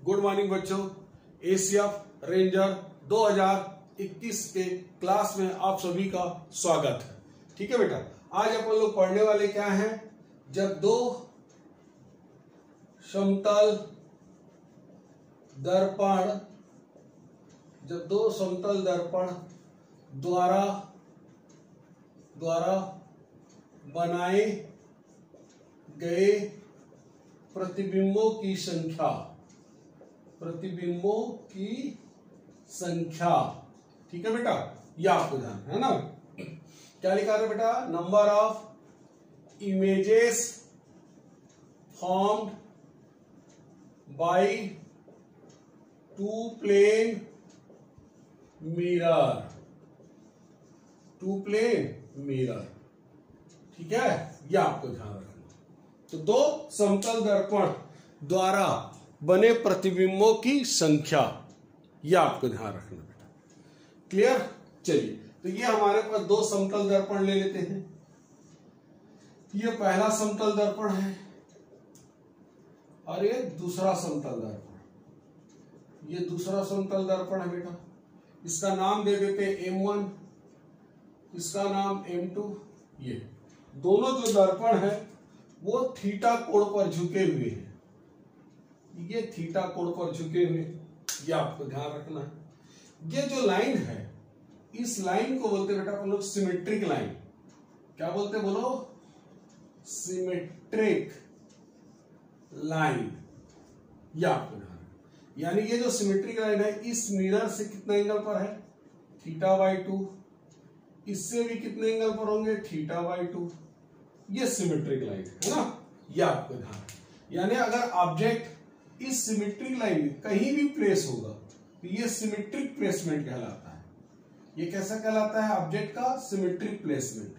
Good morning बच्चों। ACF ranger 2021 के class में आप सभी का स्वागत है। ठीक है बेटा, आज अपन लोग पढ़ने वाले क्या हैं, जब दो समतल दर्पण द्वारा बनाए गए प्रतिबिंबों की संख्या, ठीक है बेटा, ये आपको ध्यान है ना। क्या लिखा है बेटा, number of images formed by two plane mirror, ठीक है, ये आपको ध्यान रखना। तो दो समतल दर्पण द्वारा बने प्रतिबिंबों की संख्या, यह आपको ध्यान रखना बेटा। क्लियर? चलिए, तो ये हमारे पास दो समतल दर्पण ले लेते हैं। ये पहला समतल दर्पण है और ये दूसरा समतल दर्पण। ये दूसरा समतल दर्पण है बेटा, इसका नाम दे देते हैं M1, इसका नाम M2। ये दोनों जो दर्पण है वो थीटा कोण पर झुके हुए हैं, ये थीटा कोण पर झुके हुए, ये आपको ध्यान रखना है। ये जो लाइन है, इस लाइन को बोलते बेटा अपन लोग सिमेट्रिक लाइन। क्या बोलते बोलो? सिमेट्रिक लाइन, ये आपको ध्यान रखना। यानी ये जो सिमेट्रिक लाइन है, इस मिरर से कितना एंगल पर है? θ/2। इससे भी कितने एंगल पर होंगे? θ/2। ये सिमेट्रिक लाइन है ना, ये आपको ध्यान रखना। यानी अगर ऑब्जेक्ट इस सिमेट्रिक लाइन में कहीं भी प्लेस होगा तो ये सिमेट्रिक प्लेसमेंट कहलाता है। ये कैसा कहलाता है? ऑब्जेक्ट का सिमेट्रिक प्लेसमेंट।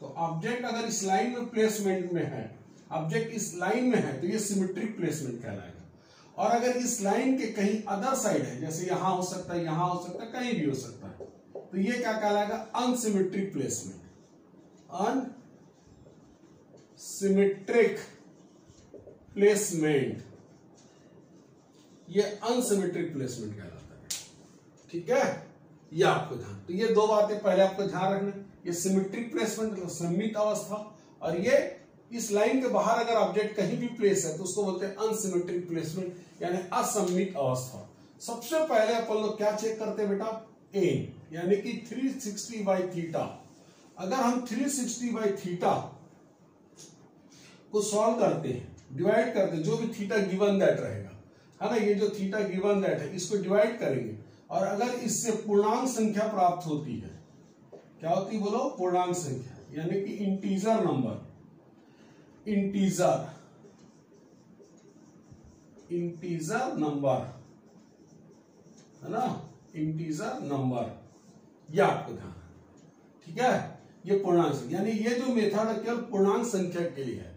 तो ऑब्जेक्ट अगर इस लाइन में प्लेसमेंट में है, ऑब्जेक्ट इस लाइन में है, तो ये सिमेट्रिक प्लेसमेंट कहलाएगा। और अगर इस लाइन के कहीं अदर साइड है, जैसे यहां हो सकता है, यहां हो सकता है, कहीं भी हो सकता है, तो ये क्या कहलाएगा? Unsymmetric placement. ये अनसिमेट्रिक प्लेसमेंट कहलाता है। ठीक है, ये आपको ध्यान। तो ये दो बातें पहले आपको ध्यान रखना। ये सिमेट्रिक प्लेसमेंट मतलब सममित अवस्था, और ये इस लाइन के बाहर अगर ऑब्जेक्ट कहीं भी प्लेस है तो उसको बोलते हैं अनसिमेट्रिक प्लेसमेंट, यानी असममित अवस्था। सबसे पहले अपन लोग क्या चेक करते हैं बेटा? एन, यानी कि 360/θ। अगर हम 360/θ को सॉल्व करते हैं, डिवाइड करते हैं, जो भी थीटा गिवन दैट रहेगा, है ना, ये जो थीटा गिवन दैट है, इसको डिवाइड करेंगे, और अगर इससे पूर्णांक संख्या प्राप्त होती है, क्या होती है बोलो? पूर्णांक संख्या, यानी कि इंटीजर नंबर, है ना, इंटीजर नंबर, यह आपको ध्यान। ठीक है, ये पूर्णांक संख्या, यानी ये जो मेथड है केवल पूर्णांक संख्या के लिए है।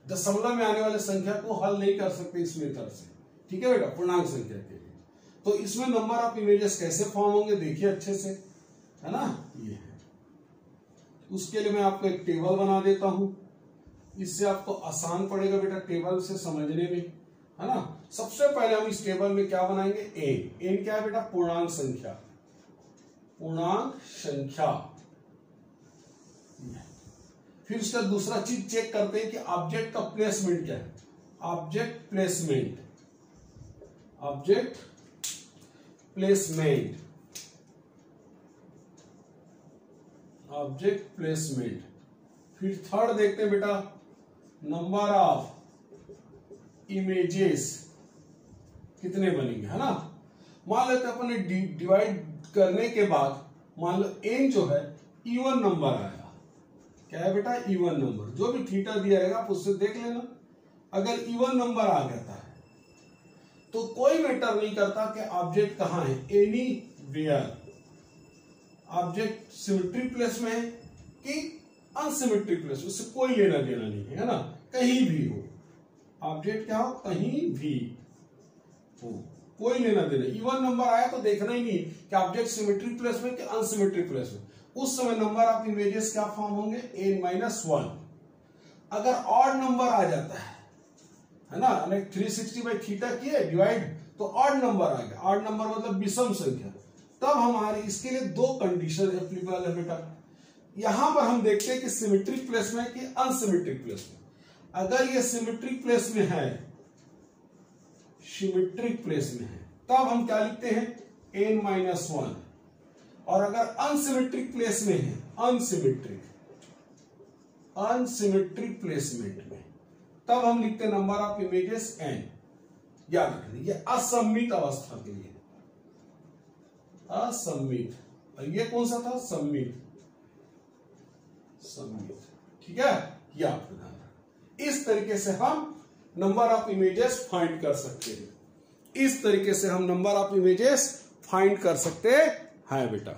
दशमलव में आने वाले संख्या को हल नहीं कर सकते इस मेथड से। ठीक है बेटा, पूर्णांक संख्या के लिए। तो इसमें नंबर ऑफ इमेजेस कैसे फॉर्म होंगे देखिए अच्छे से, है ना, ये है। उसके लिए मैं आपको एक टेबल बना देता हूं, इससे आपको आसान पड़ेगा बेटा टेबल से समझने में, है ना। सबसे पहले हम इस टेबल में क्या बनाएंगे? एन क्या है बेटा? पूर्णांक संख्या। फिर उसका दूसरा चीज चेक करते हैं कि ऑब्जेक्ट का प्लेसमेंट क्या है। Object placement. फिर थर्ड देखते हैं बेटा, नंबर ऑफ इमेजेस कितने बनेंगे, है ना। मान लेते हैं अपन ने डिवाइड करने के बाद, मान लो एन जो है इवन नंबर आया। क्या है बेटा? Even number. जो भी थीटा दिया रहेगा आप उससे देख लेना। अगर इवन नंबर आ जाता है तो कोई मैटर नहीं करता कि ऑब्जेक्ट कहां है, anywhere. Object symmetric place में है कि अनसिमेट्रिक प्लेस, उससे कोई लेना देना नहीं है ना। कहीं भी हो ऑब्जेक्ट, क्या हो, कहीं भी हो, कोई लेना देना। इवन नंबर आया तो देखना ही नहीं कि ऑब्जेक्ट सिमेट्रिक प्लेस में कि अनसिमेट्रिक प्लेस में। उस समय नंबर ऑफ इमेजेस क्या फॉर्म होंगे? n-1। अगर ऑड नंबर आ जाता है ना, 360/θ किए डिवाइड तो ऑड नंबर आ गया, ऑड नंबर मतलब विषम संख्या, तब हमारी इसके लिए दो कंडीशन एप्लीकेबल है बेटा। यहां पर हम देखते हैं कि सिमेट्रिक प्लेस में कि अनसिमेट्रिक प्लेस में। अगर ये सिमेट्रिक प्लेस में है, सिमेट्रिक प्लेस में है, तब हम क्या लिखते हैं n-1, और अगर अनसिमेट्रिक प्लेस में है, अनसिमेट्रिक प्लेसमेंट में, तब हम लिखते हैं नंबर ऑफ इमेजेस n। याद रखना ये असम्मित अवस्था के लिए, असम्मित, और ये कौन सा था, सम्मित, ठीक है, ये आपको ध्यान रखना। इस तरीके से हम नंबर ऑफ इमेजेस फाइंड कर सकते हैं, इस तरीके से हम नंबर ऑफ इमेजेस फाइंड कर सकते हैं बेटा,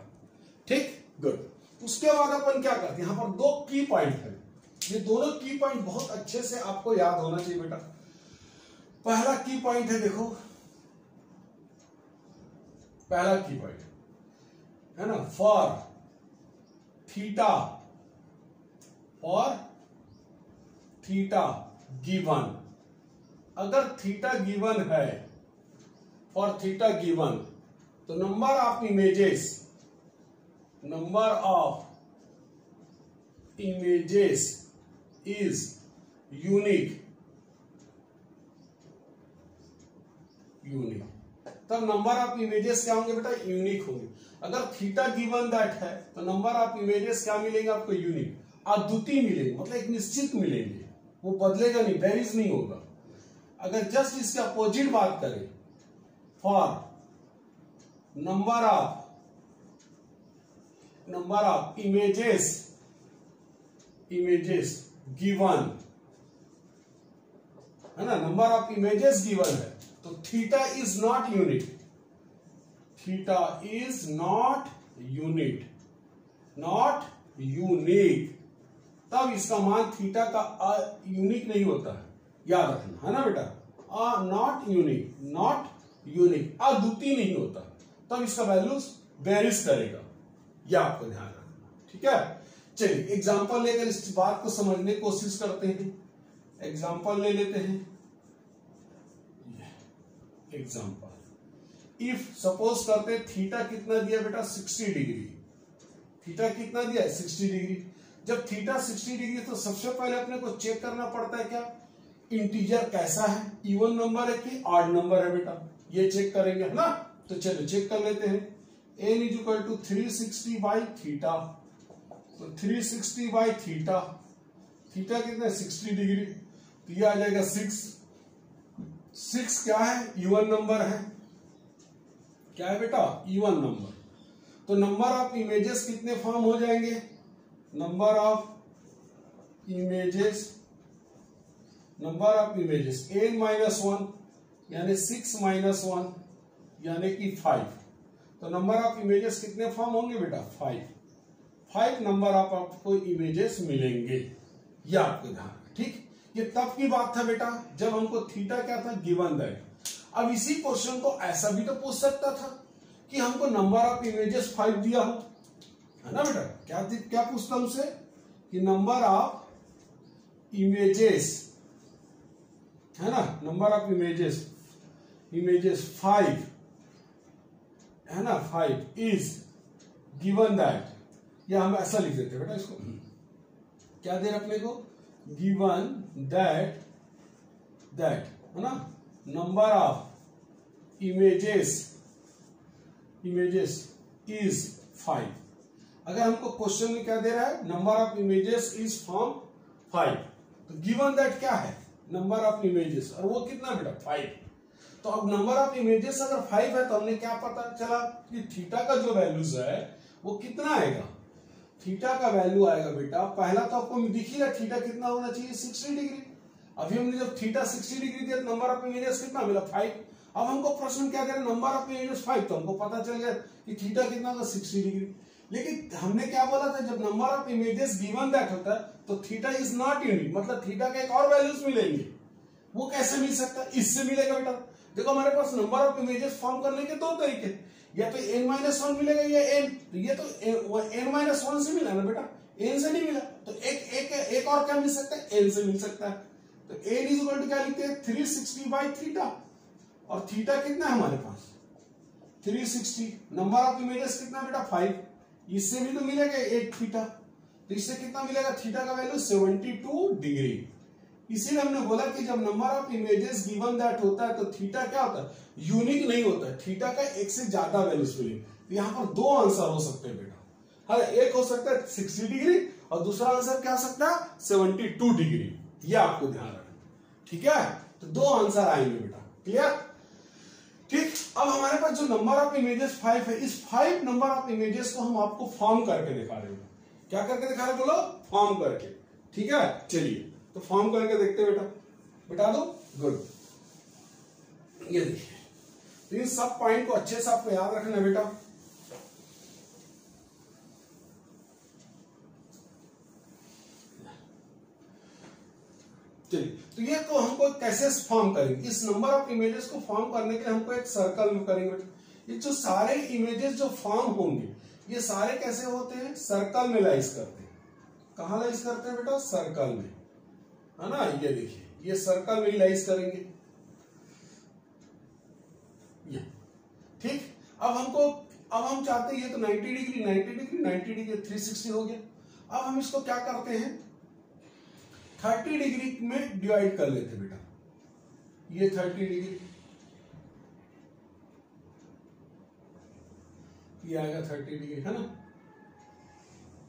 ठीक, गुड। उसके बाद अपन क्या करते हैं, यहां पर दो की पॉइंट है, ये दोनों की पॉइंट बहुत अच्छे से आपको याद होना चाहिए बेटा। पहला की पॉइंट है, देखो पहला की पॉइंट है ना, फॉर थीटा गिवन, अगर थीटा गिवन है, फॉर थीटा गिवन, तो number of images is unique, तब नंबर ऑफ इमेजेस क्या होंगे बेटा, यूनिक होंगे। अगर थीटा गिवन दैट है तो नंबर ऑफ इमेजेस क्या मिलेंगे आपको, यूनिक, अद्वितीय मिलेंगे, मतलब एक निश्चित मिलेंगे, वो बदलेगा नहीं, वेरीज नहीं होगा। अगर जस्ट इसके अपोजिट बात करें, for number of images given, है ना, नंबर ऑफ इमेजेस गिवन है, तो theta is not unit, not unique, तब इसका मान थीटा का यूनिक नहीं होता है, याद रखना, है ना बेटा, नॉट यूनिक, अद्वितीय नहीं होता, तब इसका वैल्यूज वेरीज करेगा, यह आपको ध्यान रखना, ठीक है। चलिए एग्जांपल लेकर इस बात को समझने की कोशिश करते हैं, एग्जांपल ले लेते हैं। एग्जांपल, इफ सपोज करते हैं थीटा कितना दिया बेटा, 60 डिग्री, थीटा कितना दिया है, 60 डिग्री। जब थीटा 60 डिग्री, तो सबसे पहले अपने को चेक करना पड़ता है क्या, इंटीजर कैसा है, इवन नंबर है कि ऑड नंबर है बेटा, ये चेक करेंगे, है ना। तो चलो चेक कर लेते हैं, n = 360/θ, तो 360/θ, थीटा कितना है, 60 डिग्री, तो ये आ जाएगा 6 क्या है, इवन नंबर है, क्या है बेटा, इवन नंबर। तो नंबर ऑफ इमेजेस कितने फॉर्म हो जाएंगे, नंबर ऑफ इमेजेस n-1 यानी 6 - 1 यानी कि 5, तो नंबर ऑफ इमेजेस कितने फॉर्म होंगे बेटा, 5 नंबर ऑफ आपको इमेजेस मिलेंगे, ये आपको ध्यान, ठीक। ये तब की बात था बेटा जब हमको थीटा क्या था, गिवन दैट। अब इसी क्वेश्चन को ऐसा भी तो पूछ सकता था कि हमको नंबर ऑफ इमेजेस 5 दिया हो, है ना बेटा, क्या पूछता हमसे कि नंबर ऑफ इमेजेस, है ना, नंबर ऑफ इमेजेस 5, है ना, 5 इज गिवन दैट, या हम ऐसा लिख देते बेटा, इसको क्या दे रहे अपने को, गिवन दैट, है ना, नंबर ऑफ इमेजेस इज 5। अगर हमको क्वेश्चन में क्या दे रहा है, number of images is from 5, तो गिवन दैट क्या है, नंबर ऑफ इमेजेस, और वो कितना बेटा, 5। तो अब नंबर ऑफ इमेजेस अगर 5 है, तो हमने क्या पता चला कि थीटा का जो वैल्यूज है वो कितना आएगा, थीटा का वैल्यू आएगा बेटा, पहला तो आपको दिख ही रहा थीटा कितना होना चाहिए, 60 डिग्री। अभी हमने जब थीटा 60 डिग्री दिया, नंबर ऑफ इमेजेस कितना मिला, 5। अब हमको प्रश्न क्या दे रहा है, नंबर ऑफ इमेजेस 5, तो हमको पता चल गया कि थीटा कितना होगा, 60 डिग्री। लेकिन हमने क्या बोला था, जब number of images given that होता है, तो थीटा इज नॉट यूनिक, मतलब थीटा के एक और वैल्यूज मिलेंगे। वो कैसे मिल सकता है, इससे मिलेगा बेटा। देखो हमारे पास नंबर ऑफ इमेजेस फॉर्म करने के दो तरीके, या तो n-1 मिलेगा या n, ये तो n-1 से मिला ना बेटा, एन से नहीं मिला तो एक और क्या मिल सकता है, एन से मिल सकता है। तो एन इज इक्वल टू क्या लिखते हैं 360 बाई थीटा, और थीटा कितना है हमारे पास 360। नंबर ऑफ इमेजेस कितना बेटा 5, इससे भी तो मिलेगा 8 थीटा, तो इससे कितना मिलेगा थीटा का वैल्यू 72 डिग्री। इसीलिए हमने बोला कि जब number of images given that होता है तो थीटा क्या होता है, यूनिक नहीं होता है, थीटा का एक से ज्यादा वैल्यूज मिले। तो यहाँ पर दो आंसर हो सकते हैं बेटा, हाँ एक हो सकता है 60 डिग्री और दूसरा आंसर क्या हो सकता है 72 डिग्री, ये आपको ध्यान रखना, ठीक है। तो दो आंसर आएंगे बेटा, क्लियर, ठीक। अब हमारे पास जो नंबर ऑफ इमेजेस 5 है, इस 5 नंबर ऑफ इमेजेस को हम आपको फॉर्म करके दिखा रहे हैं। क्या करके दिखा रहे बोलो, फॉर्म करके, ठीक है। चलिए तो फॉर्म करके देखते हैं बेटा, बता दो, गुड। ये देखिए, तो इन सब पॉइंट को अच्छे से आपको याद रखना है बेटा। चलिए, तो ये को हमको कैसे फॉर्म करेंगे, इस नंबर ऑफ इमेजेस को फॉर्म करने के लिए हमको एक सर्कल में करेंगे। ये जो सारे इमेजेस जो फॉर्म होंगे ये सारे कैसे होते हैं, सर्कल में लाइज करते हैं। कहां लाइज करते हैं बेटा, सर्कल में, है ना। ये देखिए, ये सर्कल में लाइज करेंगे, ये ठीक। अब हम चाहते हैं ये तो 90 डिग्री 90 डिग्री 90 डिग्री 360 हो गया। अब हम इसको क्या करते हैं 30 डिग्री में डिवाइड कर लेते बेटा, ये 30 डिग्री, ये आएगा 30 डिग्री, है ना।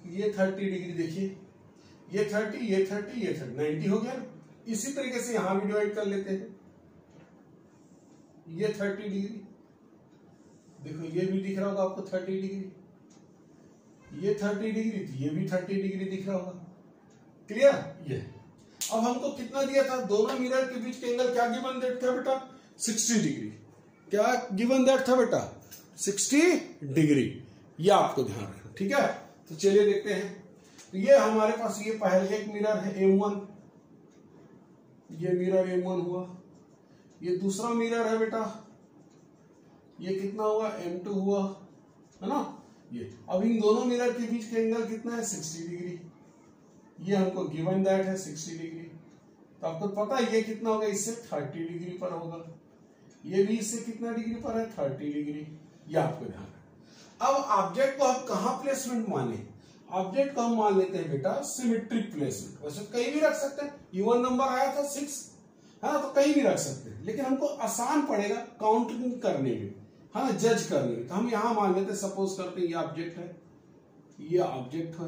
ये 30 डिग्री देखिए, ये 30 ये 30 ये 30 90 हो गया ना। इसी तरीके से यहां भी डिवाइड कर लेते हैं, ये 30 डिग्री, देखो ये भी दिख रहा होगा आपको 30 डिग्री, ये 30 डिग्री, ये भी 30 डिग्री दिख रहा होगा, क्लियर। ये अब हमको कितना दिया था, दोनों मिरर के बीच के एंगल क्या गिवन दैट था बेटा 60 डिग्री, क्या गिवन दैट था बेटा 60 डिग्री, ये आपको ध्यान रखना, ठीक है। तो चलिए देखते हैं, तो ये हमारे पास ये पहले एक मिरर है M1, ये मिरर M1 हुआ, ये दूसरा मिरर है बेटा, ये कितना हुआ M2 हुआ, है ना। ये अब इन दोनों मिरर के बीच का एंगल कितना है 60 डिग्री, ये हमको गिवन दैट है 60 डिग्री। तो आपको पता है ये कितना होगा, इससे 30 डिग्री पर होगा, ये भी इससे कितना डिग्री पर है 30 डिग्री, ये आपको ध्यान है। अब ऑब्जेक्ट को हम कहां प्लेसमेंट माने, ऑब्जेक्ट को हम मान लेते हैं बेटा सिमेट्रिक प्लेसमेंट। वैसे कहीं भी रख सकते हैं, इवन नंबर आया था 6, है ना, तो कहीं भी रख सकते हैं, लेकिन हमको आसान पड़ेगा काउंटिंग करने में, है ना, जज करने में। तो हम यहां मान लेते हैं, सपोज करते हैं ये ऑब्जेक्ट है, ये ऑब्जेक्ट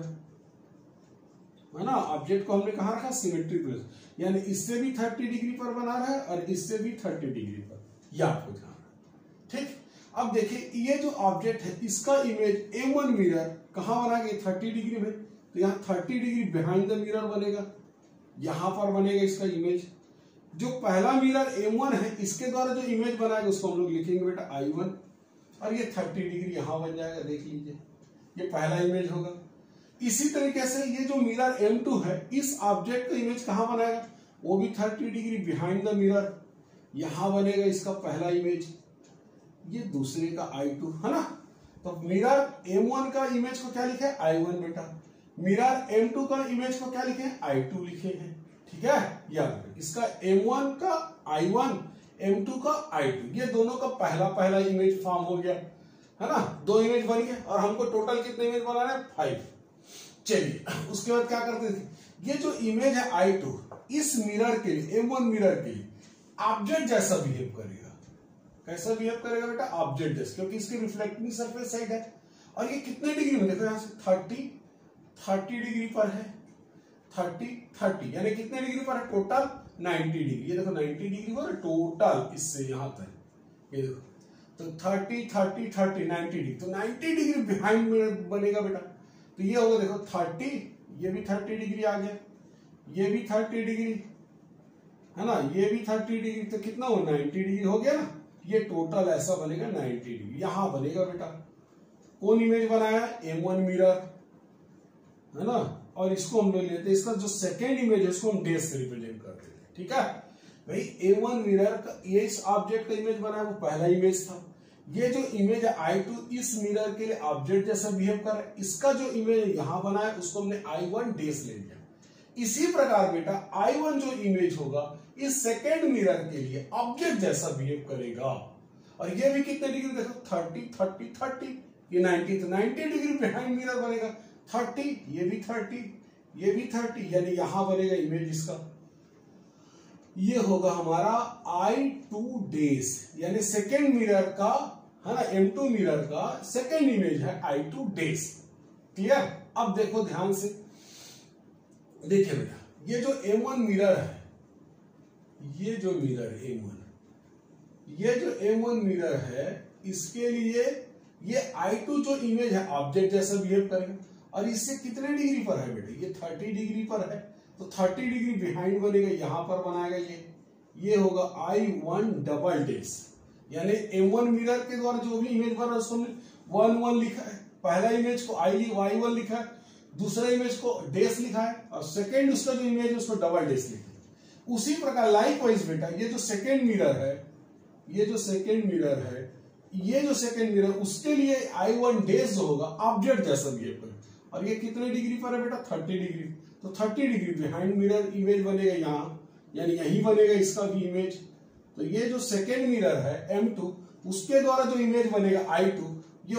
है ना। ऑब्जेक्ट को हमने कहा रखा सिमेट्रिक प्लेस, यानी इससे भी 30 डिग्री पर बना रहा है और इससे भी 30 डिग्री पर, यह आपको ध्यान रखना, ठीक। अब देखिए ये जो ऑब्जेक्ट है इसका इमेज M1 मिरर कहां बनेगा 30 डिग्री में, तो यहाँ 30 डिग्री बिहाइंड द मिरर बनेगा, यहां पर बनेगा इसका इमेज। जो पहला मिरर M1 है इसके द्वारा जो इमेज बनाएगा उसको हम लोग लिखेंगे बेटा I1, और ये 30 डिग्री यहां बन जाएगा, देख लीजिए ये पहला इमेज होगा। इसी तरीके से ये जो मिरर M2 है इस ऑब्जेक्ट का इमेज कहां बनाएगा, वो भी 30 डिग्री बिहाइंड द मिरर, यहां बनेगा इसका पहला इमेज, ये दूसरे का I2, है ना। तो मिरर M1 का इमेज को क्या लिखे I1 बेटा, मिरर M2 का इमेज को क्या लिखे I2 लिखे हैं, ठीक है। याद रखें, इसका M1 का I1 M2 का I2, ये दोनों का पहला पहला इमेज फॉर्म हो गया, है ना, दो इमेज बन गए, और हमको टोटल कितने इमेज बनाना है 5। चलिए उसके बाद क्या करते थे, ये जो इमेज है I2 इस मिरर के लिए M1 मिरर के लिए ऑब्जेक्ट जैसा बिहेव करेगा, कैसा बिहेव करेगा बेटा ऑब्जेक्ट जैसा, क्योंकि इसकी रिफ्लेक्टिंग सरफेस साइड है, और ये कितने डिग्री में, देखो यहां से 30 डिग्री पर है, 30 यानी कितने डिग्री पर है टोटल 90 डिग्री, ये देखो 90 डिग्री पर टोटल इससे यहां तक, ये देखो तो 30 90 डिग्री, तो 90 डिग्री बिहाइंड में बनेगा बेटा। तो ये होगा देखो 30, ये भी 30 डिग्री आ गया, ये भी 30 डिग्री, है ना, ये भी 30 डिग्री, तो कितना हो 90 डिग्री हो गया ना। ये टोटल ऐसा बनेगा 90 डिग्री, यहां बनेगा बेटा। कौन इमेज बनाया M1 मिरर, है ना, और इसको हम लोग लेते हैं, इसका जो सेकेंड इमेज है उसको हम डैश से रिप्रेजेंट करते हैं, ठीक है भाई। A1 मिरर का ये इस ऑब्जेक्ट का इमेज बनाया, वो पहला इमेज था, ये जो इमेज है I2 इस मिरर के लिए ऑब्जेक्ट जैसा बिहेव कर रहा है, इसका जो इमेज यहां बना है उसको हमने I1 डेस ले लिया। इसी प्रकार बेटा I1 जो इमेज होगा इस सेकेंड मिरर के लिए ऑब्जेक्ट जैसा बिहेव करेगा। और ये भी कितने डिग्री देखो 30 30 30, ये 90 तो 90 डिग्री बिहाइंड मिरर बनेगा। 30 ये भी 30 ये भी 30, यानी यहां बनेगा इमेज इसका। ये होगा हमारा I2 डेस, यानी सेकेंड मिरर का है ना, M2 मिरर का सेकेंड इमेज है I2 डेस। क्लियर? अब देखो ध्यान से, देखिए बेटा ये जो M1 मिरर है, ये जो मिरर M1, ये जो M1 मिरर है इसके लिए ये I2 जो इमेज है ऑब्जेक्ट जैसा बिहेव करेगा। और इससे कितने डिग्री पर है बेटा? ये 30 डिग्री पर है, तो 30 डिग्री बिहाइंड बनेगा, यहां पर बनाएगा ये होगा I1 डबल डेस, यानी M1 मिरर के द्वारा जो भी इमेज बन रहा है उसको 1 1 लिखा है, पहला इमेज को Y1 लिखा है, दूसरा इमेज को डेस लिखा है, और सेकेंड उसका जो इमेज है उसको डबल डेस लिखा है। उसी प्रकार लाइकवाइज बेटा ये जो सेकेंड मिरर है, ये जो सेकेंड मिरर है, ये जो सेकेंड मिरर उसके लिए I1 डेस जो होगा ऑब्जेक्ट जैसा बिहेव करेगा। और ये कितने डिग्री पर है बेटा? 30 डिग्री। तो 30 डिग्री बिहाइंड मिरर इमेज बनेगा यहां, यानी यही बनेगा इसका भी इमेज। तो ये जो सेकेंड मिरर है M2 उसके द्वारा जो इमेज बनेगा I2, ये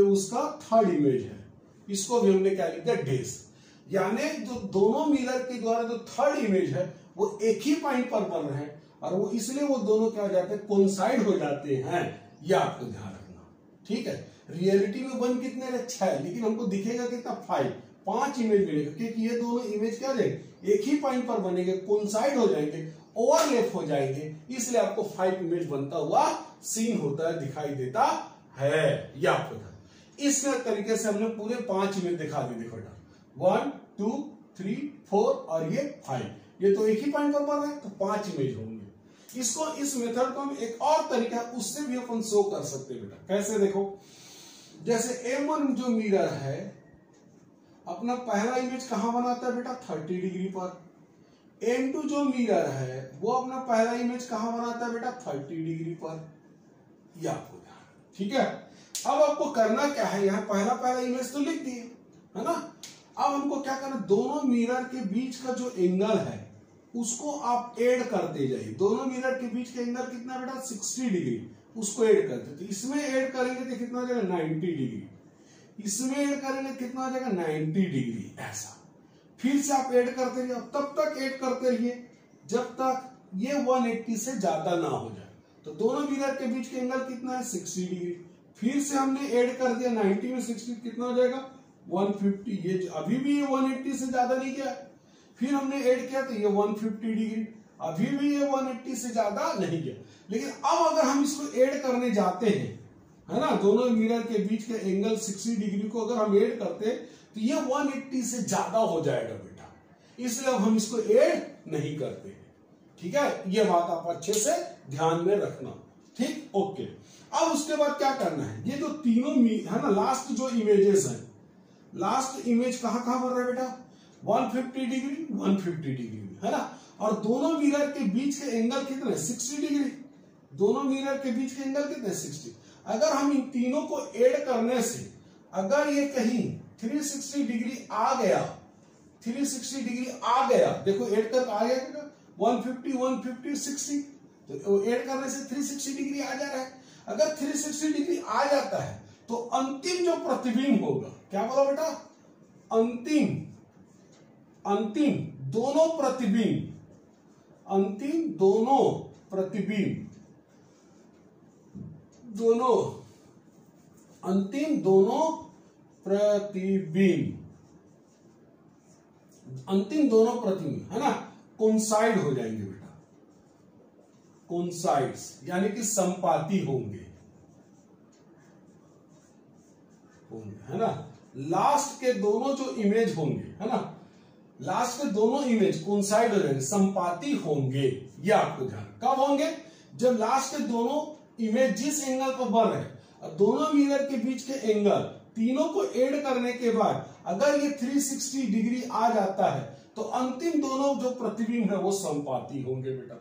उसका थर्ड इमेज है, इसको भी हमने क्या लिख दिया? डेस। यानी जो दोनों मिरर के द्वारा जो थर्ड इमेज है वो एक ही पॉइंट पर बन रहे हैं, और वो इसलिए वो दोनों क्या हो जाते हैं? कोइंसाइड हो जाते हैं। ये आपको ध्यान रखना, ठीक है। रियलिटी में बन कितने रहे? 6, लेकिन हमको दिखेगा कितना? 5 इमेज मिलेगा, क्योंकि ये दोनों इमेज क्या जाएंगे? एक ही पॉइंट पर बनेंगे, कोइंसाइड हो जाएंगे, ओवरलैप हो जाएंगे, इसलिए आपको 5 इमेज बनता हुआ सीन होता है, दिखाई देता है। ये आपको इस तरीके से हमने पूरे 5 इमेज दिखा दी। देखो 1 2 3 4 और ये 5, ये तो एक ही पॉइंट पर बन रहे हैं, तो 5 इमेज होंगे। इसको, इस मेथड को हम एक और तरीका उससे भी अपन शो कर सकते हैं बेटा। कैसे? देखो जैसे M1 जो मिरर है अपना पहला इमेज कहां बनाता है बेटा? 30 डिग्री पर। M2 जो मिरर है वो अपना पहला इमेज कहां बनाता है बेटा? 30 डिग्री पर। यह आपको ध्यान, ठीक है। अब आपको करना क्या है? यहां पहला इमेज तो लिख दिए है ना। अब हमको क्या करना? दोनों मिरर के बीच का जो एंगल है उसको आप ऐड करते जाइए। दोनों मिरर के बीच का एंगल कितना बेटा? 60 डिग्री, उसको ऐड करते। तो इसमें ऐड करेंगे तो कितना हो जाएगा? 90 डिग्री। इसमें ऐड करेंगे कितना हो जाएगा? 90 डिग्री। ऐसा फिर से आप ऐड करते रहिए, तब तक ऐड करते रहिए जब तक ये 180 से ज्यादा ना हो जाए। तो दोनों मिरर के बीच का एंगल कितना है? 60 डिग्री। फिर से हमने ऐड कर दिया, 90 में 60 कितना हो जाएगा? 150। ये अभी भी ये 180 से ज्यादा नहीं गया। फिर हमने ऐड किया तो ये 150 डिग्री, अभी भी ये 180 से ज्यादा नहीं गया। लेकिन अब अगर हम इसको ऐड करने जाते हैं, है ना, दोनों मिरर के बीच के एंगल 60 डिग्री को अगर हम ऐड करते हैं तो ये 180 से ज्यादा हो जाएगा बेटा, इसलिए अब हम इसको ऐड नहीं करते हैं। ठीक है, ये बात आप अच्छे से ध्यान में रखना। ठीक, ओके। अब उसके बाद क्या करना है? ये जो तीनों है ना, लास्ट जो इमेजेस हैं, लास्ट इमेज कहां कहां बन रहा है बेटा? 150 डिग्री 150 डिग्री में, है ना। और दोनों मिरर के बीच के एंगल कितने? 60 डिग्री। दोनों मिरर के बीच के एंगल कितने? 60। अगर हम इन तीनों को ऐड करने से अगर ये कहीं 360 डिग्री आ गया, 360 डिग्री आ गया, देखो ऐड कर आ गया 150 150 60, तो ऐड करने से 360 डिग्री आ जा रहा है। अगर 360 डिग्री आ जाता है तो अंतिम जो प्रतिबिंब होगा, क्या बोला बेटा? अंतिम दोनों प्रतिबिंब, अंतिम दोनों प्रतिबिंब, अंतिम दोनों प्रतिबिंब, है ना, कोइंसाइड हो जाएंगे बेटा। कोइंसाइड्स यानी कि संपाती होंगे, है ना। लास्ट के दोनों जो इमेज होंगे, है ना, लास्ट के दोनों इमेज कोइंसाइड हो जाएंगे, संपाती होंगे। ये आपको ध्यान, कब होंगे? जब लास्ट के दोनों इमेज जिस एंगल पर बन रहे और दोनों मिरर के बीच के एंगल तीनों को ऐड करने के बाद अगर ये 360 डिग्री आ जाता है तो अंतिम दोनों जो प्रतिबिंब है वो संपाती होंगे बेटा।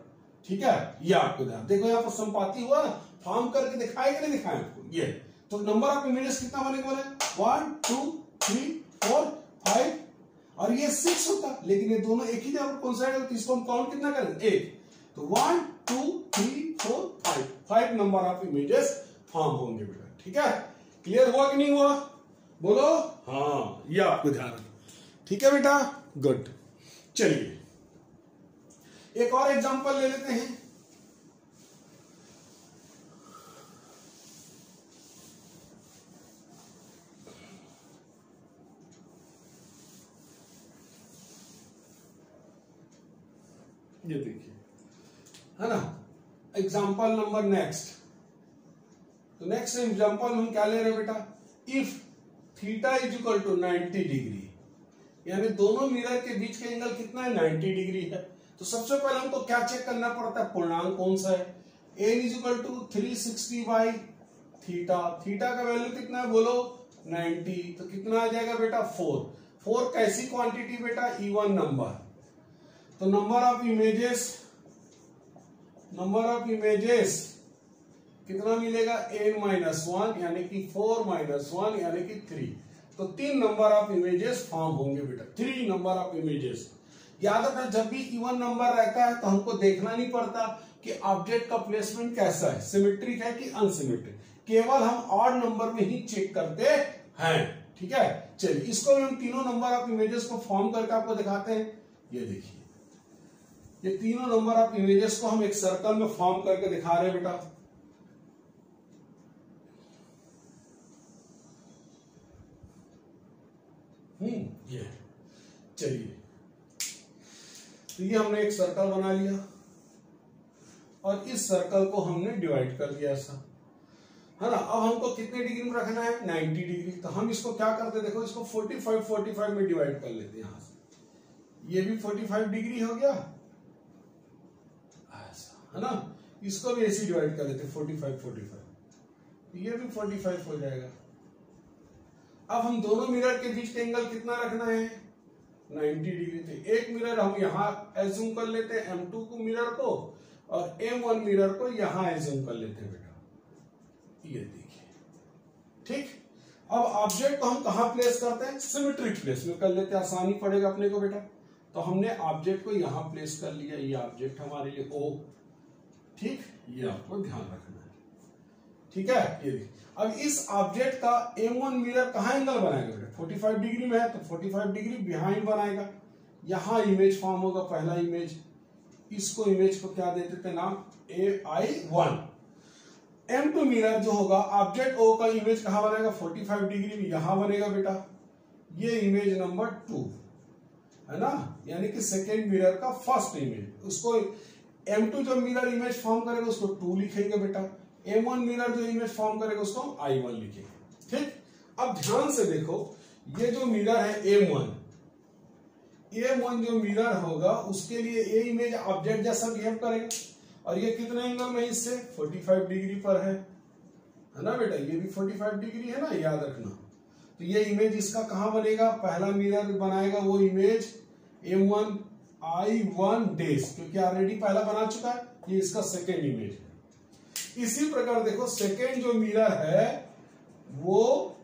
ठीक है, ये आपको ध्यान, देखो यहां पर संपाती हुआ ना, फॉर्म करके दिखाए कि नहीं दिखाए आपको? ये तो नंबर ऑफ इमेजेस कितना बनेगा बोले 1 2 3 4 5 और ये 6 होता, लेकिन ये दोनों एक ही जगह कोइंसाइड होते, इसको हम काउंट कितना करें? 1। तो 1 2 3 4 5 नंबर ऑफ इमेजेस फॉर्म होंगे बेटा। ठीक है, क्लियर हुआ कि नहीं हुआ? बोलो हाँ, ये आपको ध्यान रखना। ठीक है बेटा, गुड। चलिए एक और एग्जांपल ले लेते हैं। ये देखिए, है ना, एग्जाम्पल नंबर नेक्स्ट। तो नेक्स्ट एग्जाम्पल हम क्या ले रहे हैं बेटा? If theta is equal to 90 degree, यानी दोनों मिरर के बीच का एंगल कितना है? 90 डिग्री है। तो सबसे पहले हमको क्या चेक करना पड़ता है? पूर्णांक कौन सा है? N is equal to 360 by theta. Theta का वैल्यू कितना है बोलो? 90। तो कितना आ जाएगा बेटा? 4। 4 कैसी क्वांटिटी बेटा? Even number. तो नंबर ऑफ इमेजेस कितना मिलेगा? n-1 यानी कि 4-1 यानी कि 3। तो 3 नंबर ऑफ इमेजेस फॉर्म होंगे बेटा। 3 नंबर ऑफ इमेजेस। याद रखना, जब भी इवन नंबर रहता है तो हमको देखना नहीं पड़ता कि ऑब्जेक्ट का प्लेसमेंट कैसा है, सिमेट्रिक है कि अनसिमेट्रिक, केवल हम ऑड नंबर में ही चेक करते हैं। ठीक है, चलिए इसको हम तीनों नंबर ऑफ इमेजेस को फॉर्म करके आपको दिखाते हैं। ये देखिए, ये तीनों नंबर ऑफ इमेजेस को हम एक सर्कल में फॉर्म करके दिखा रहे हैं बेटा। ये चलिए, तो ये हमने एक सर्कल बना लिया और इस सर्कल को हमने डिवाइड कर लिया ऐसा, है ना। अब हमको कितने डिग्री में रखना है? 90 डिग्री। तो हम इसको क्या करते हैं? देखो, इसको 45 में डिवाइड कर लेते हैं। यहां से ये भी 45 डिग्री हो गया ऐसा, है ना। इसको भी ऐसे डिवाइड कर लेते हैं 45। ये भी 45 हो जाएगा। अब हम दोनों मिरर के बीच का एंगल कितना रखना है? 90 डिग्री। थे एक मिरर हम यहां एज्यूम कर लेते हैं M2 को मिरर को, और M1 मिरर को यहां एज्यूम कर लेते हैं बेटा। ये देखिए, ठीक। अब ऑब्जेक्ट को हम कहां प्लेस करते हैं? सिमेट्रिक प्लेस में कर लेते हैं, आसानी पड़ेगा अपने को बेटा। तो हमने ऑब्जेक्ट को यहां प्लेस कर लिया। ये ऑब्जेक्ट हमारे लिए O, ठीक, ये आपको ध्यान रखना है। ठीक है, ये देखिए, अब इस ऑब्जेक्ट का M1 मिरर कहां एंगल बनाएगा बेटा? 45 डिग्री में है, तो 45 डिग्री बिहाइंड बनाएगा। यहां इमेज फॉर्म होगा, पहला इमेज। इसको इमेज को क्या दे देते हैं नाम? AI1। M2 मिरर जो होगा, ऑब्जेक्ट O का इमेज कहां बनेगा? 45 डिग्री में यहां बनेगा बेटा। ये इमेज नंबर 2 है ना, यानी कि सेकेंड मिरर का फर्स्ट इमेज। उसको M2 जो मिरर इमेज फॉर्म करेगा उसको 2 लिखेंगे बेटा। M1 मिरर जो इमेज फॉर्म करेगा उसको I1 लिखेंगे। ठीक, अब ध्यान से देखो, ये जो मिरर है M1 जो मिरर होगा उसके लिए ये इमेज ऑब्जेक्ट जैसा बिहेव करेगा, और ये कितने एंगल में इससे? 45 डिग्री पर है ना बेटा। ये भी 45 डिग्री है ना, याद रखना। तो ये इमेज इसका कहां बनेगा? पहला मिरर बनाएगा वो इमेज M1 I1 डेज, क्योंकि ऑलरेडी पहला बना चुका है। ये इसका सेकेंड इमेज है। इसी प्रकार देखो, सेकेंड जो मिरर है वो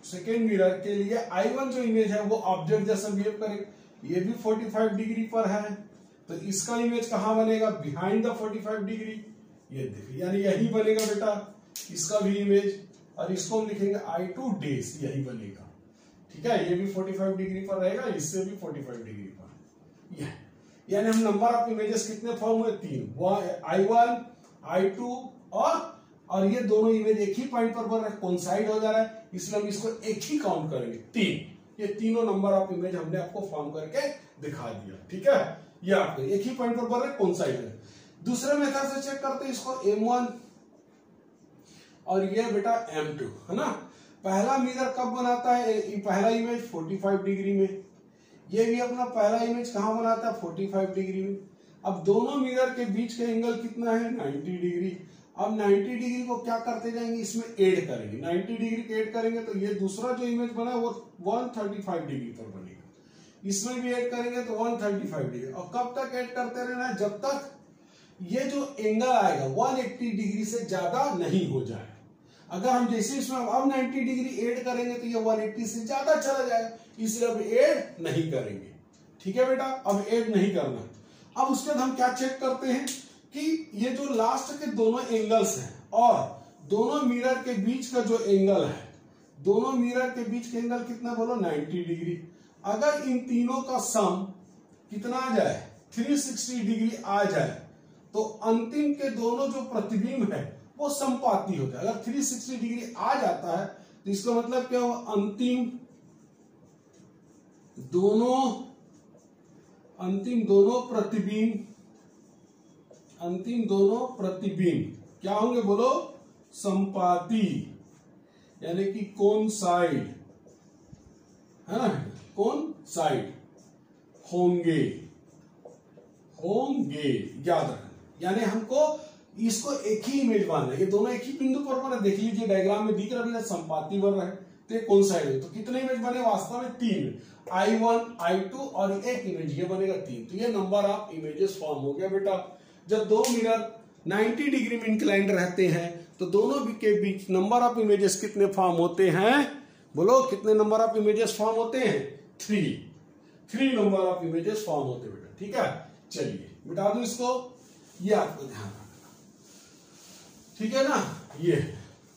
सेकेंड मिरर के लिए I1 जो इमेज है वो ऑब्जेक्ट जैसा बिहेव करेगा। ये भी 45 डिग्री पर है, तो इसका इमेज कहां बनेगा? Behind the 45 degree. ये देखिए, यानी यही बनेगा बेटा इसका भी इमेज, और इसको हम लिखेंगे I2 डेज, यही बनेगा। ठीक है, ये भी 45 डिग्री पर रहेगा, इससे भी 45 डिग्री पर। यानी हम नंबर ऑफ इमेजेस कितने फॉर्म हुए? 3, I1 I2 और ये दोनों इमेज एक ही पॉइंट पर बन रहे हैं, कोइंसाइड हो जा रहा है, इसलिए हम इसको एक ही काउंट करेंगे 3। ये तीनों नंबर ऑफ इमेज हमने आपको फॉर्म करके दिखा दिया। ठीक है, ये आपको एक ही पॉइंट पर बन रहे, कोइंसाइड है। दूसरे मेथड से चेक करते हैं इसको, M1 और ये बेटा M2, है ना। पहला मिरर कब बनाता है? पहला इमेज 45 डिग्री में। ये भी अपना पहला इमेज कहां बनाता है? 45 डिग्री में। अब दोनों मिरर के बीच का एंगल कितना है? 90 डिग्री। अब 90 डिग्री को क्या करते जाएंगे? इसमें ऐड करेंगे। 90 डिग्री ऐड करेंगे तो ये दूसरा जो इमेज बना वो 135 डिग्री पर बनेगा। इसमें भी ऐड करेंगे तो 135 डिग्री। और कब तक ऐड करते रहना है? जब तक ये जो एंगल आएगा 180 डिग्री से ज्यादा नहीं हो जाए। अगर हम जैसे इसमें अब 90 डिग्री ऐड करेंगे तो ये 180 से ज्यादा चला जाएगा, इसलिए अब ऐड नहीं करेंगे। ठीक है बेटा, अब ऐड नहीं करना। अब उसके बाद हम क्या चेक करते हैं कि ये जो लास्ट के दोनों एंगल्स हैं और दोनों मिरर के बीच का जो एंगल है, दोनों मिरर के बीच का एंगल कितना बोलो 90 डिग्री। अगर इन तीनों का सम कितना आ जाए 360 डिग्री आ जाए तो अंतिम के दोनों जो प्रतिबिंब है वो समपाती हो जाए। अगर 360 डिग्री आ जाता है तो इसका मतलब क्या हुआ, अंतिम दोनों प्रतिबिंब क्या होंगे बोलो, समपाती, यानी कि कोन साइड है ना, कोन साइड होंगे याद रखना। यानी हमको इसको एक ही इमेज मानना है, ये दोनों एक ही बिंदु पर बना। देख लीजिए डायग्राम में दिख रहा है संपाती बन रहा है, तो ये कौन साइड है, तो कितने इमेज बने वास्तव में 3, I1 I2 और एक इमेज ये बनेगा 3। तो ये नंबर ऑफ इमेजेस फॉर्म हो गया बेटा। जब दो मिरर 90 डिग्री में इंक्लाइंड रहते हैं तो दोनों के बीच नंबर ऑफ इमेजेस कितने फॉर्म होते हैं बोलो, कितने नंबर ऑफ इमेजेस फॉर्म होते हैं, 3 नंबर ऑफ इमेजेस फॉर्म होते हैं बेटा। ठीक है, चलिए मिटा दो इसको, ये आपको ध्यान रखना। ठीक है ना, ये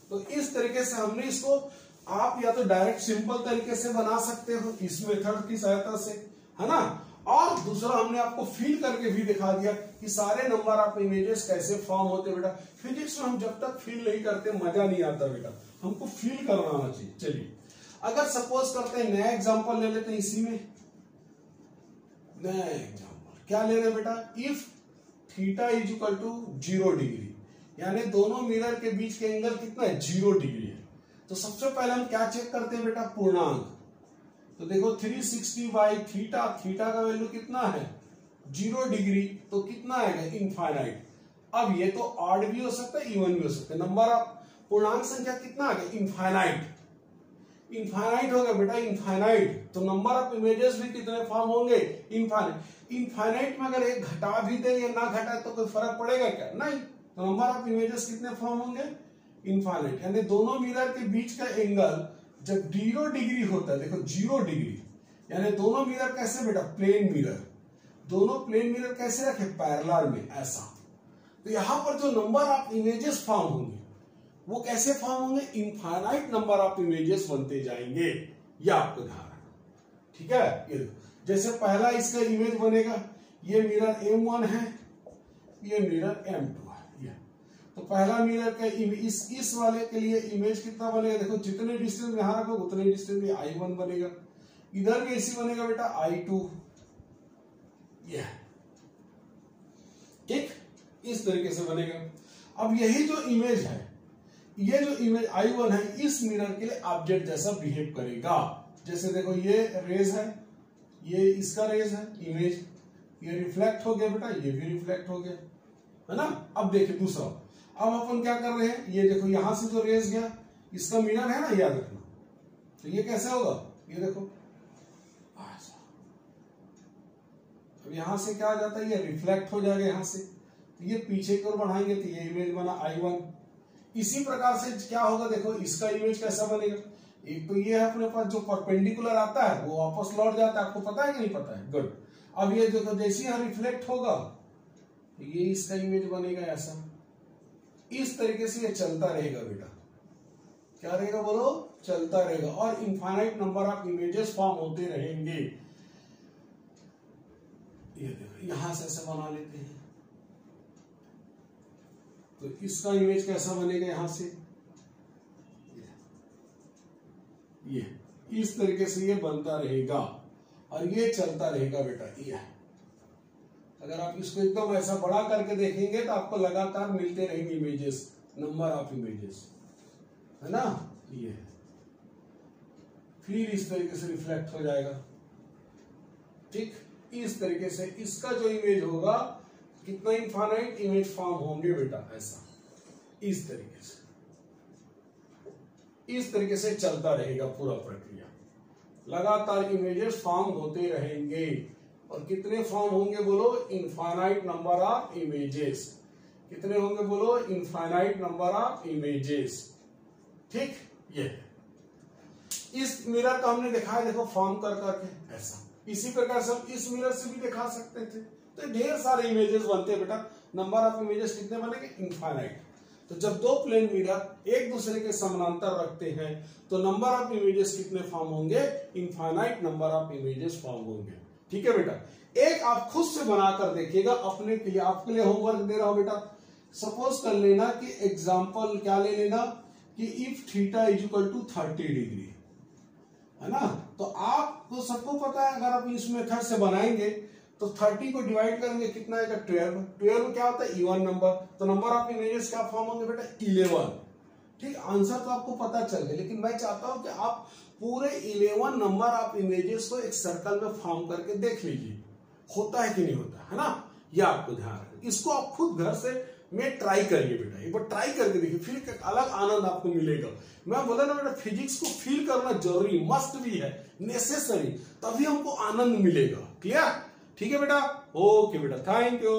तो इस तरीके से हमने इसको, आप या तो डायरेक्ट सिंपल तरीके से बना सकते हो इस मेथड की सहायता से, है ना, और दूसरा हमने आपको फील करके भी दिखा दिया कि सारे नंबर ऑफ इमेजेस कैसे फॉर्म होते बेटा। फिजिक्स में हम जब तक फील नहीं करते मजा नहीं आता बेटा, हमको फील करना आना चाहिए। चलिए अगर सपोज करते हैं नया एग्जांपल ले लेते हैं, इसी में नया एग्जांपल क्या ले रहे बेटा, if theta is equal to 0 degree, यानी दोनों मिरर के बीच के एंगल कितना है 0 डिग्री है। तो सबसे पहले हम क्या चेक करते हैं बेटा, पूर्णांक। तो देखो 360 बाई थीटा, थीटा का वैल्यू कितना है 0 डिग्री, तो कितना आएगा इनफाइनाइट। अब ये तो ऑड भी हो सकता है इवन भी हो सकता है, नंबर ऑफ पूर्णांक संख्या कितना आ गया इनफाइनाइट, इनफाइनाइट हो गया बेटा इनफाइनाइट। तो नंबर ऑफ इमेजेस भी कितने फॉर्म होंगे इनफाइनाइट। इनफाइनाइट में अगर एक घटा भी दे या ना घटाए तो कोई फर्क पड़ेगा क्या, नहीं। तो नंबर ऑफ इमेजेस कितने फॉर्म होंगे इनफाइनाइट। यानी दोनों मिरर के बीच का एंगल जब 0 डिग्री होता है, देखो 0 डिग्री, यानी दोनों मिरर कैसे बेटा प्लेन मिरर, दोनों प्लेन मिरर कैसे रखे पैरेलल में ऐसा। तो यहां पर जो नंबर ऑफ इमेजेस फॉर्म होंगे वो कैसे फॉर्म होंगे, इनफाइनाइट नंबर ऑफ इमेजेस बनते जाएंगे, ये आपको ध्यान रखना। ठीक है, ये जैसे पहला इसका इमेज बनेगा, ये मिरर M1 है, ये मिरर M2 है, ये तो पहला मिरर का इस वाले के लिए इमेज कितना बनेगा, देखो जितने डिस्टेंस में यहां रखो उतने डिस्टेंस में I1 बनेगा, इधर भी ऐसी बनेगा बेटा I2, ये ठीक इस तरीके से बनेगा। अब यही जो इमेज है, ये जो इमेज I1 है इस मिरर के लिए ऑब्जेक्ट जैसा बिहेव करेगा। जैसे देखो ये रेज है, ये इसका रेज है इमेज, ये रिफ्लेक्ट हो गया बेटा, ये भी रिफ्लेक्ट हो गया, है ना। अब देखिए दूसरा, अब अपन क्या कर रहे हैं, ये देखो यहां से जो रेज गया इसका मिरर है ना, याद रखना। तो ये कैसे होगा, ये देखो अब यहां से क्या आ जाता है, ये रिफ्लेक्ट हो जाएगा यहां से, तो ये पीछे की ओर बढ़ाएंगे तो ये इमेज बना I1। इसी प्रकार से क्या होगा, देखो इसका इमेज कैसा बनेगा, एक तो ये है अपने पास जो परपेंडिकुलर आता है वो वापस लौट जाता है, आपको पता है कि नहीं पता है, गुड। अब ये देखो जैसे यहां रिफ्लेक्ट होगा तो ये इसका इमेज बनेगा ऐसा, इस तरीके से ये चलता रहेगा बेटा, क्या रहेगा बोलो, चलता रहेगा, और infinite number of images form होते रहेंगे। ये देखो यहां से ऐसे बना लेते हैं, तो इसका इमेज कैसा बनेगा यहां से, ये इस तरीके से ये बनता रहेगा और ये चलता रहेगा बेटा। ये अगर आप इसको एकदम ऐसा बड़ा करके देखेंगे तो आपको लगातार मिलते रहेंगे इमेजेस, नंबर ऑफ इमेजेस, है ना। ये फिर इस तरीके से रिफ्लेक्ट हो जाएगा, ठीक इस तरीके से इसका जो इमेज होगा कितना इनफाइनाइट इमेज फॉर्म होंगे बेटा, ऐसा इस तरीके से चलता रहेगा पूरा प्रक्रिया, लगातार इमेजेस फॉर्म होते रहेंगे। और कितने फॉर्म होंगे बोलो, इनफाइनाइट नंबर ऑफ इमेजेस। कितने होंगे बोलो, इनफाइनाइट नंबर ऑफ इमेजेस। ठीक, ये इस मिरर का हमने देखा है, देखो फॉर्म कर करके ऐसा। इसी प्रकार से हम इस मिरर से भी दिखा सकते थे। तो ढेर सारे इमेजेस बनते हैं बेटा। नंबर ऑफ इमेजेस कितने बनेंगे, इनफाइनाइट। तो जब दो प्लेन मिरर एक दूसरे के समानांतर रखते हैं तो नंबर ऑफ इमेजेस कितने फॉर्म होंगे, infinite number of images form होंगे। ठीक है बेटा, एक आप खुद से बनाकर देखिएगा अपने के लिए। आपके लिए होमवर्क दे रहा हूं बेटा। सपोज कर लेना कि एग्जाम्पल क्या ले लेना कि if theta is equal to 30 degree, है ना। तो आपको सबको पता है, अगर आप इस मेथड से बनाएंगे तो 30 को डिवाइड करेंगे कितना आएगा, 12। 12 क्या होता है, इवन नंबर। तो नंबर ऑफ इमेजेस क्या फॉर्म होंगे बेटा, 11। ठीक, आंसर तो आपको पता चल गया, लेकिन मैं चाहता हूं कि आप पूरे 11 नंबर ऑफ इमेजेस को एक सर्कल में फॉर्म करके देख लीजिए, होता है कि नहीं होता है ना। यह आपको ध्यान रखना। इसको आप खुद घर से में ट्राई करिए बेटा, एक बार ट्राई करके देखिए, फिर एक अलग आनंद आपको मिलेगा। मैं बोला ना बेटा, फिजिक्स को फील करना जरूरी, मस्ट भी है, नेसेसरी, तभी हमको आनंद मिलेगा। क्लियर, ठीक है बेटा, ओके बेटा, थैंक यू।